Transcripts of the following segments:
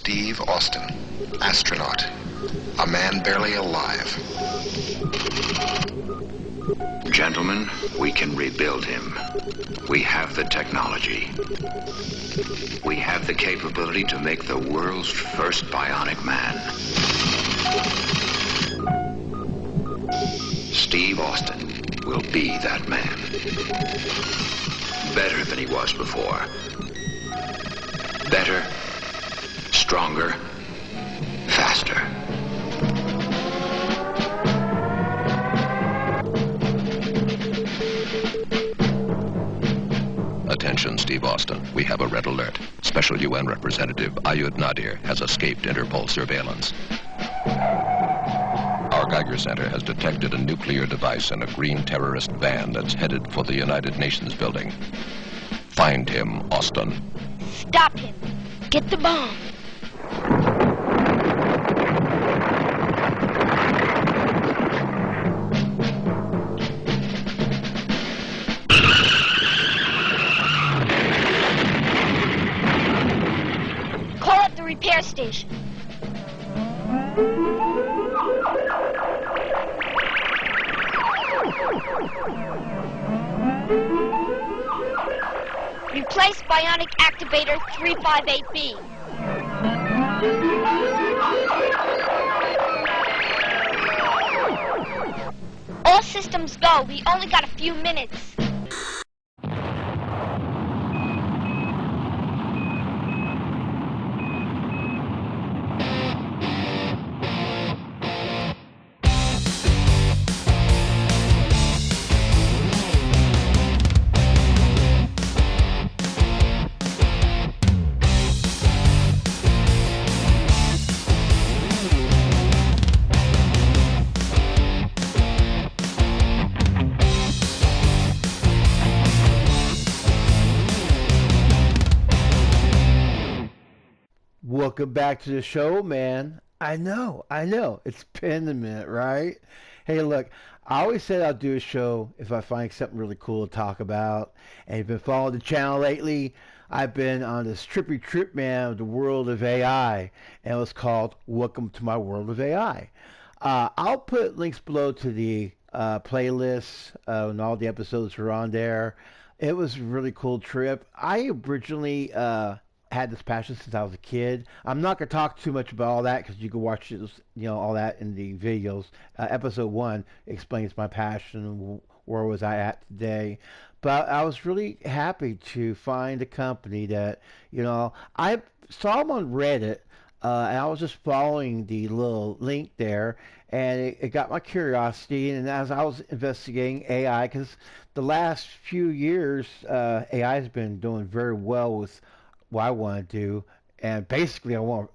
Steve Austin, astronaut, a man barely alive. Gentlemen, we can rebuild him. We have the technology. We have the capability to make the world's first bionic man. Steve Austin will be that man. Better than he was before. Better, stronger, faster. Attention, Steve Austin. We have a red alert. Special UN representative Ayud Nadir has escaped Interpol surveillance. Our Geiger Center has detected a nuclear device in a green terrorist van that's headed for the United Nations building. Find him, Austin. Stop him. Get the bomb. Call up the repair station. Replace bionic activator 358B. All systems go. We only got a few minutes. Welcome back to the show, man. I know. It's been a minute, right? Hey, look, I always said I'll do a show if I find something really cool to talk about. And you've been following the channel lately. I've been on this trippy trip, man, of the world of AI. And it was called Welcome to My World of AI. I'll put links below to the playlist and all the episodes are on there. It was a really cool trip. I originally had this passion since I was a kid. I'm not going to talk too much about all that because you can watch it, all that in the videos. Episode 1 explains my passion, where was I at today. But I was really happy to find a company that, I saw them on Reddit, and I was just following the little link there, and it got my curiosity. And as I was investigating AI, because the last few years, AI has been doing very well with what I want to do, and basically I want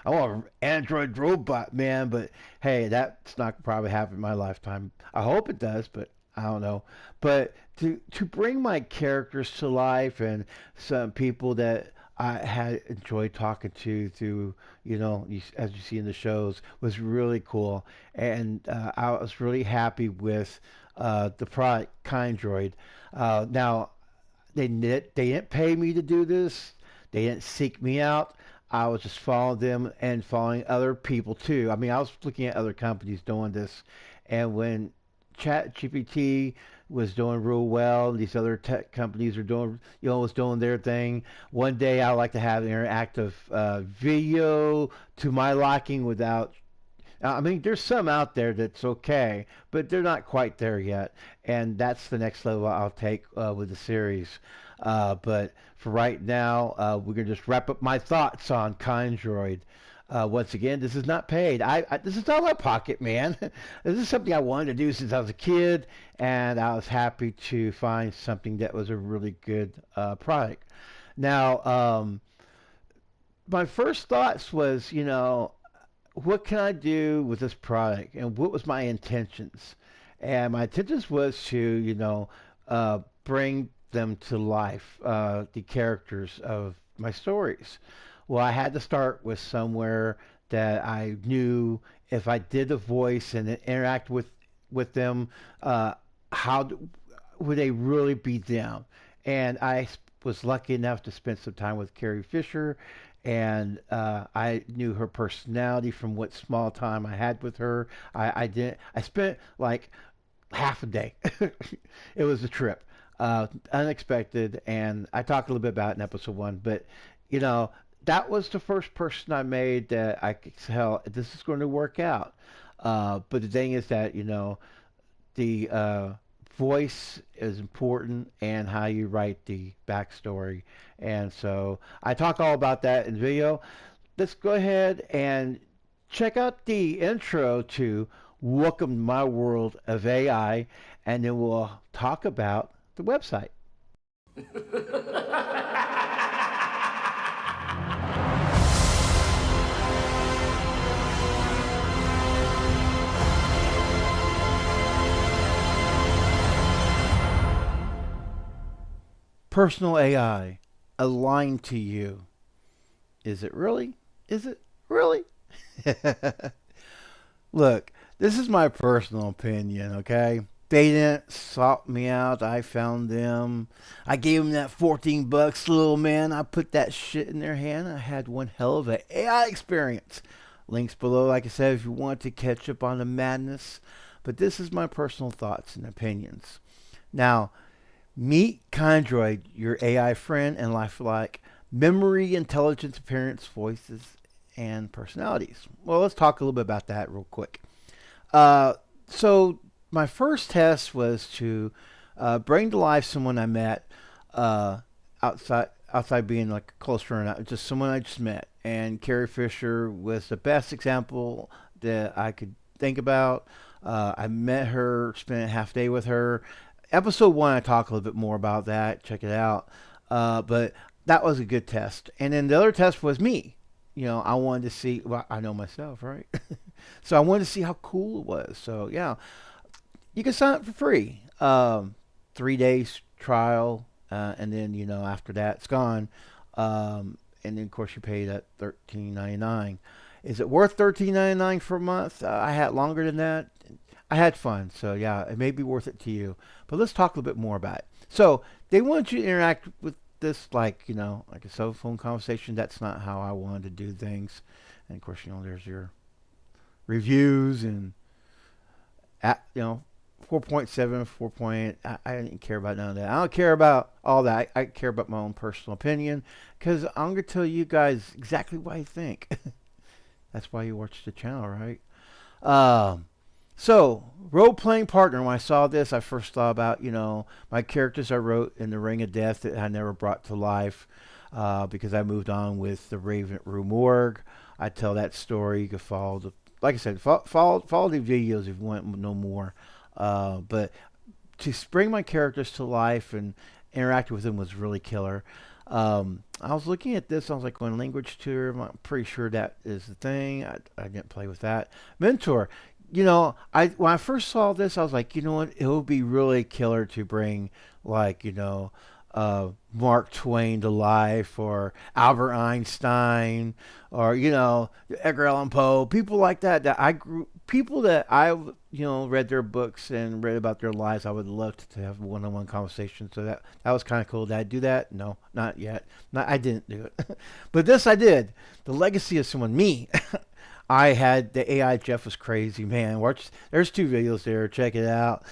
I want an Android robot, man. But hey, that's not probably happen in my lifetime. I hope it does, but I don't know. But to bring my characters to life and some people that I had enjoyed talking to through, as you see in the shows, was really cool. And I was really happy with the product Kindroid. Now, they didn't pay me to do this. They didn't seek me out. I was just following them and following other people too. I mean, I was looking at other companies doing this, and when ChatGPT was doing real well, these other tech companies are doing, was doing their thing. One day I like to have interactive video to my liking without. I mean, there's some out there that's okay, but they're not quite there yet, and that's the next level I'll take with the series. But for right now, we're gonna just wrap up my thoughts on Kindroid. Once again, this is not paid. This is out of my pocket, man. This is something I wanted to do since I was a kid, and I was happy to find something that was a really good product. Now, my first thoughts was, what can I do with this product, and what was my intentions? And my intentions was to, bring them to life, the characters of my stories. Well, I had to start with somewhere that I knew if I did a voice and interact with them, would they really be them? And I was lucky enough to spend some time with Carrie Fisher, and I knew her personality from what small time I had with her. I didn't. I spent like half a day. It was a trip, unexpected, and I talked a little bit about it in episode one. But you know, that was the first person I made that I could tell this is going to work out. But the thing is that the voice is important and how you write the backstory. And so I talk all about that in video. Let's go ahead and check out the intro to Welcome to My World of AI, and then we'll talk about the website. Personal AI aligned to you. Is it really? Is it really? Look, this is my personal opinion, okay? They didn't sought me out. I found them. I gave them that 14 bucks, little man. I put that shit in their hand. I had one hell of an AI experience. Links below, like I said, if you want to catch up on the madness. But this is my personal thoughts and opinions. Now, meet Kindroid, your AI friend and lifelike memory, intelligence, appearance, voices, and personalities. Well, let's talk a little bit about that real quick. So my first test was to bring to life someone I met outside being like a close friend, just someone I just met. And Carrie Fisher was the best example that I could think about. I met her, spent a half day with her. Episode 1, I talk a little bit more about that. Check it out. But that was a good test. And then the other test was me. I wanted to see, well, I know myself, right? So I wanted to see how cool it was. So, yeah, you can sign up for free. 3 days trial. And then, after that, it's gone. And then, of course, you pay that $13.99. Is it worth $13.99 for a month? I had longer than that. I had fun, so yeah, it may be worth it to you. But let's talk a little bit more about it. So they want you to interact with this like a cell phone conversation. That's not how I wanted to do things. And of course, there's your reviews and 4.7, 4.8. I didn't care about none of that. I don't care about all that. I care about my own personal opinion because I'm gonna tell you guys exactly what I think. That's why you watch the channel, right? So, role-playing partner, when I saw this, I first thought about, my characters I wrote in the Ring of Death that I never brought to life because I moved on with the Raven Rue Morgue. I tell that story. You can follow like I said, follow the videos if you want to know more. But to bring my characters to life and interact with them was really killer. I was looking at this. I was like, going language tour. I'm pretty sure that is the thing. I didn't play with that. Mentor. When I first saw this, I was like, you know what? It would be really killer to bring like, Mark Twain to life, or Albert Einstein, or Edgar Allan Poe, people like that. People that I read their books and read about their lives. I would love to have one-on-one conversation. So that was kind of cool. Did I do that? No, not yet. I didn't do it, but this I did. The legacy of someone, me. I had the AI Jeff was crazy, man. There's 2 videos there. Check it out.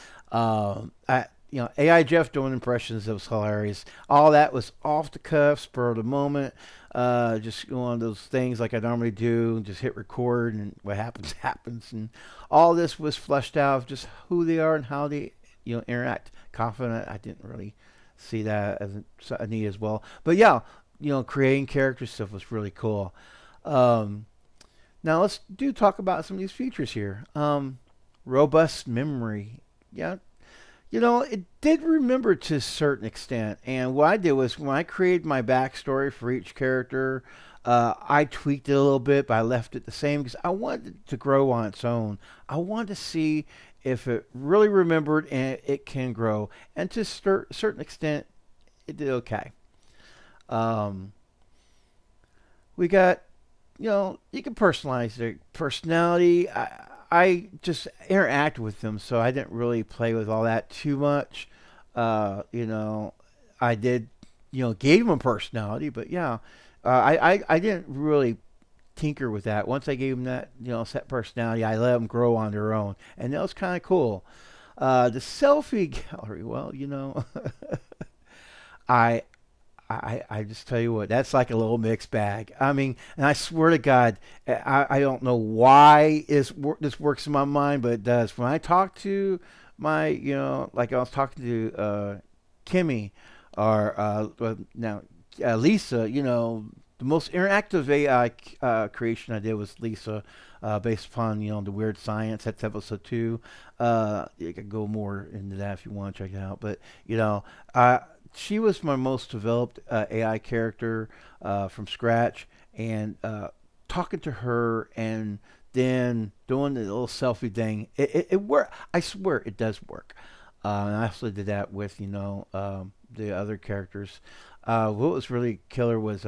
AI Jeff doing impressions. It was hilarious. All that was off the cuff, spur of the moment. Just one of those things like I normally do. Just hit record, and what happens happens. And all this was fleshed out of just who they are and how they interact. Confidant. I didn't really see that as a need as well. But yeah, creating character stuff was really cool. Now let's talk about some of these features here. Robust memory. Yeah, it did remember to a certain extent. And what I did was when I created my backstory for each character, I tweaked it a little bit, but I left it the same because I wanted it to grow on its own. I wanted to see if it really remembered and it can grow. And to a certain extent, it did okay. We got you can personalize their personality. I just interact with them, so I didn't really play with all that too much. I did, gave them a personality, but yeah, I didn't really tinker with that. Once I gave them that, set personality, I let them grow on their own, and that was kind of cool. The selfie gallery, well, I I just tell you what, that's like a little mixed bag. I mean, and I swear to God, I don't know why this works in my mind, but it does. When I talk to my, like I was talking to Kimmy or now Lisa, the most interactive AI creation I did was Lisa, based upon the weird science. That's episode 2. You could go more into that if you want to check it out. But uh, she was my most developed AI character from scratch, and talking to her and then doing the little selfie thing, it worked. I swear it does work. And I also did that with the other characters. What was really killer was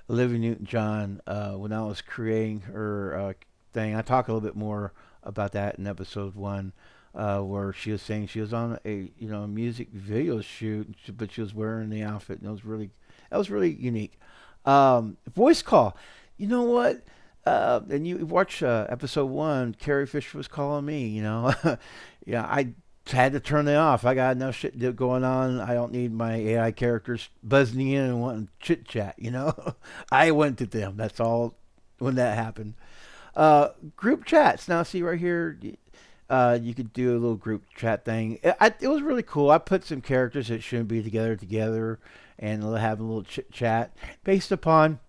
Olivia Newton-John when I was creating her thing. I talk a little bit more about that in episode 1, where she was saying she was on a music video shoot, but she was wearing the outfit, and that was really unique. Voice call, you know what? And you watch episode 1. Carrie Fisher was calling me. Yeah, I had to turn it off. I got enough shit going on. I don't need my AI characters buzzing in and wanting chit chat. I went to them. That's all. When that happened, group chats. Now, see right here. You could do a little group chat thing. It was really cool. I put some characters that shouldn't be together, and have a little chit chat based upon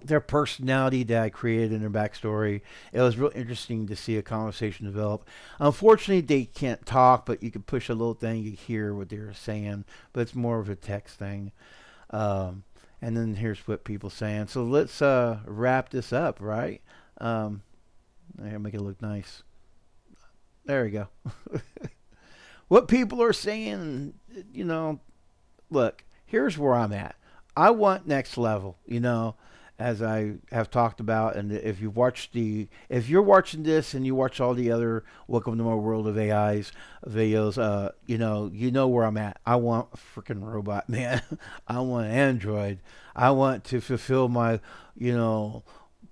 their personality that I created in their backstory. It was real interesting to see a conversation develop. Unfortunately, they can't talk, but you can push a little thing, you hear what they're saying, but it's more of a text thing. And then here's what people saying. So let's wrap this up, right? I gotta make it look nice. There we go. What people are saying, look, here's where I'm at. I want next level, as I have talked about. And if if you're watching this and you watch all the other Welcome to My World of AIs videos, you know where I'm at. I want a freaking robot, man. I want an android. I want to fulfill my,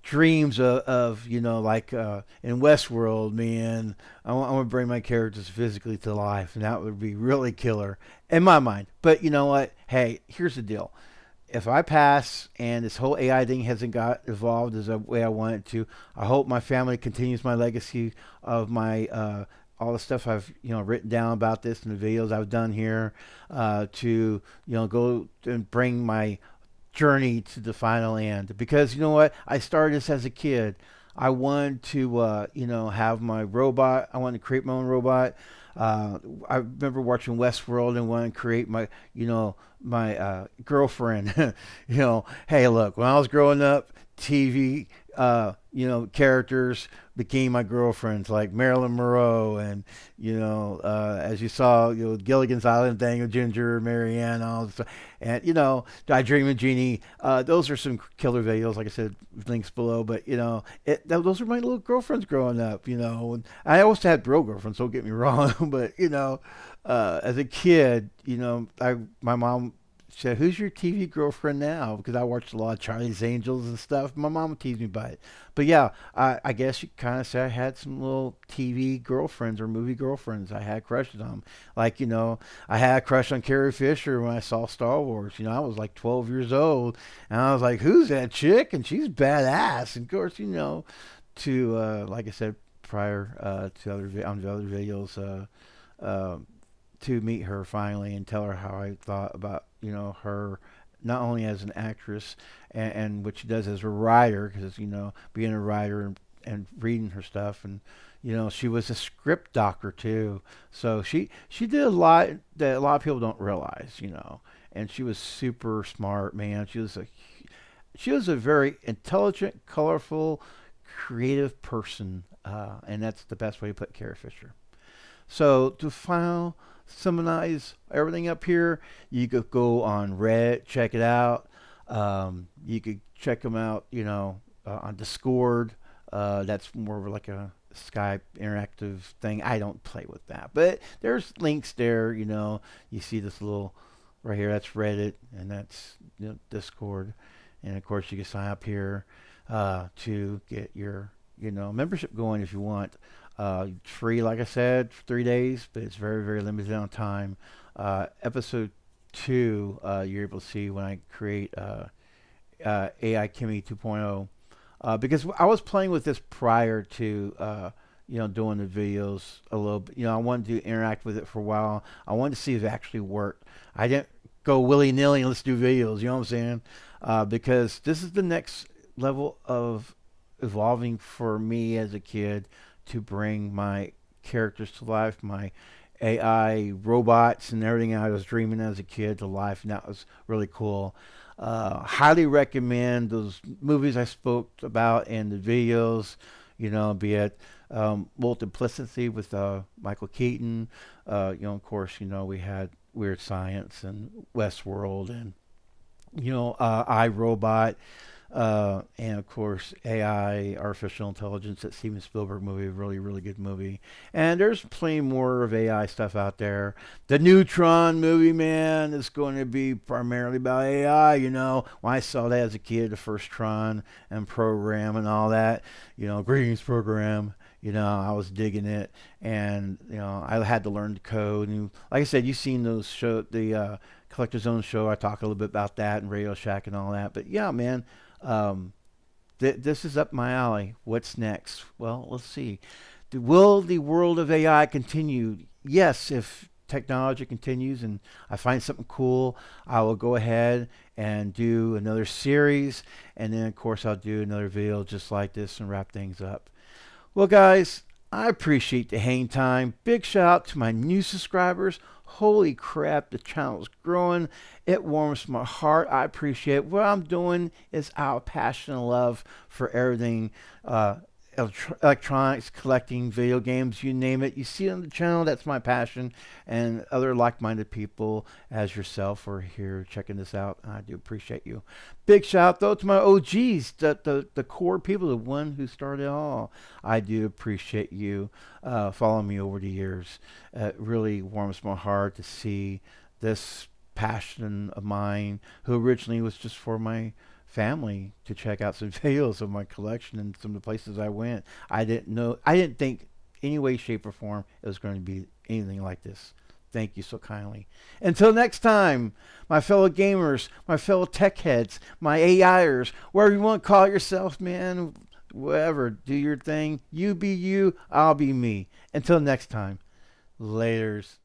dreams of like in Westworld, man. I want to bring my characters physically to life, and that would be really killer in my mind. But you know what? Hey, here's the deal. If I pass and this whole AI thing hasn't got evolved as the way I want it to, I hope my family continues my legacy of my all the stuff I've written down about this in the videos I've done here, to go and bring my journey to the final end. Because you know what, I started this as a kid. I wanted to have my robot. I wanted to create my own robot. I remember watching Westworld and wanting to create my my girlfriend. Hey, look, when I was growing up, TV characters became my girlfriends, like Marilyn Monroe, and as you saw, Gilligan's Island thing with Ginger, Marianne, all this stuff. And I Dream of Jeannie. Those are some killer videos. Like I said, links below. But those are my little girlfriends growing up. And I also had real girlfriends. Don't get me wrong. But as a kid, my mom said, "Who's your TV girlfriend now?" Because I watched a lot of Charlie's Angels and stuff. My mom would tease me by it. But yeah, I guess you kind of say I had some little TV girlfriends or movie girlfriends. I had crushes on them. Like, I had a crush on Carrie Fisher when I saw Star Wars. I was like 12 years old. And I was like, who's that chick? And she's badass. And of course, like I said prior, on the other videos, to meet her finally and tell her how I thought about her, not only as an actress and what she does as a writer, because being a writer and reading her stuff, and she was a script doctor too, so she did a lot that a lot of people don't realize, and she was super smart, man. She was a very intelligent, colorful, creative person, and that's the best way to put Carrie Fisher. So to summarize everything up here, you could go on Reddit, check it out. You could check them out, on Discord. That's more of like a Skype interactive thing. I don't play with that, but there's links there. You see this little right here. That's Reddit, and that's Discord. And of course, you can sign up here to get your membership going if you want. It's free, like I said, for 3 days, but it's very, very limited on time. Episode 2, you're able to see when I create AI Kimmy 2.0. Because I was playing with this prior to doing the videos a little bit. I wanted to interact with it for a while. I wanted to see if it actually worked. I didn't go willy-nilly and let's do videos, you know what I'm saying? Because this is the next level of evolving for me as a kid to bring my characters to life, my AI robots and everything I was dreaming as a kid to life, and that was really cool. Highly recommend those movies I spoke about and the videos, be it Multiplicity with Michael Keaton. Of course, we had Weird Science and Westworld and, iRobot. And of course, AI, artificial intelligence, that Steven Spielberg movie, really, really good movie. And there's plenty more of AI stuff out there. The Neutron movie, man, is going to be primarily about AI. When I saw that as a kid, the first Tron and program and all that, greetings program. I was digging it, and I had to learn the code. And like I said, you've seen those the Collector's Zone show. I talk a little bit about that and Radio Shack and all that. But yeah, man. This is up my alley. What's next? Well, let's see. Will the world of AI continue? Yes, if technology continues and I find something cool, I will go ahead and do another series. And then, of course, I'll do another video just like this and wrap things up. Well, guys, I appreciate the hang time. Big shout out to my new subscribers. Holy crap, the channel is growing. It warms my heart. I appreciate it. What I'm doing is out of passion and love for everything electronics, collecting, video games, you name it. You see it on the channel, that's my passion. And other like-minded people as yourself are here checking this out. I do appreciate you. Big shout out, though, to my OGs, the core people, the one who started it all. I do appreciate you following me over the years. It really warms my heart to see this passion of mine, who originally was just for my family to check out some videos of my collection and some of the places I went. I didn't think any way, shape, or form it was going to be anything like this. Thank you so kindly. Until next time, my fellow gamers, my fellow tech heads, my AIers, wherever you want to call yourself, man, whatever, do your thing. You be you, I'll be me. Until next time, laters.